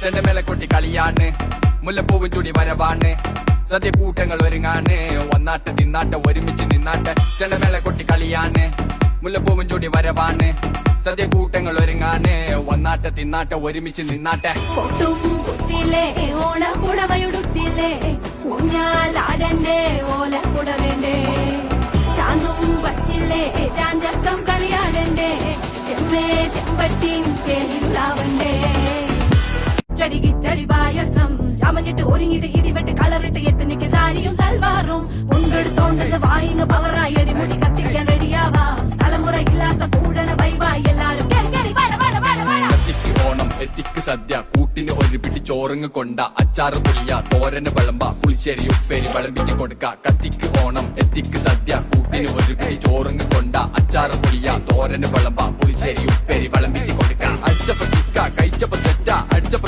ചെണ്ടമേളക്കൊട്ടി കളിയാണ്, മുല്ലപ്പൂവും ചൂടി വരവാണ്, സദ്യ കൂട്ടങ്ങൾ ഒരുങ്ങാണ്, വന്നാട്ട് തിന്നാട്ട് ഒരുമിച്ച് നിന്നാട്ട്. ചെണ്ടമേളക്കൊട്ടി കളിയാണ്, മുല്ലപ്പൂവും ചൂടി വരവാണ്, സദ്യ കൂട്ടങ്ങൾ ഒരുങ്ങാണ്, വന്നാട്ട് തിന്നാട്ട് ഒരുമിച്ച് നിന്നാട്ടെ. ഓണപ്പുടവയുടുത്തില്ലേ ഊഞ്ഞാലാടണ്ടേ ഓലപ്പുട വേണ്ടേ ചാന്നും വച്ചില്ലേ ചാഞ്ചക്കം കളിയാടണ്ടേ ചെമ്മേ ചെമ്പട്ടിയും ചേരില്ലാവണ്ടേ ചടികിച്ചടി പായസം ചമഞ്ഞിട്ട് ഒരുങ്ങിട്ട് ഇടിവെട്ട് കളറിട്ട് എത്തനിക്ക് സാരിയും സൽവാറും ഉണ്ടെടുത്തോണ്ടത് വായിന്ന് പവറായി അടിമുടി കത്തിക്കാൻ റെഡിയാവാ തലമുറ ഇല്ലാത്ത കൂടണ വൈവായി എല്ലാരും കത്തിക്ക് ഓണം എത്തിക്ക് സദ്യ കൂട്ടിന് ഒരു പിടി ചോറുങ്ങ് കൊണ്ട അച്ചാറ് പുളിയ തോരന് വിളമ്പ പുളിശ്ശേരി ഉപ്പേരി വിളമ്പിട്ട് കൊടുക്ക. കത്തിക്ക് ഓണം എത്തിക്ക് സദ്യ കൂട്ടിന് ഒരു പിടി ചോറുങ്ങ് കൊണ്ട അച്ചാറ് പുളിയ തോരന് വിളമ്പ പുളിശ്ശേരി ഉപ്പേരി വിളമ്പിട്ട് കൊടുക്ക. അടിച്ചപ്പ തിക്ക കഴിച്ചപ്പ സെറ്റ അടിച്ചപ്പ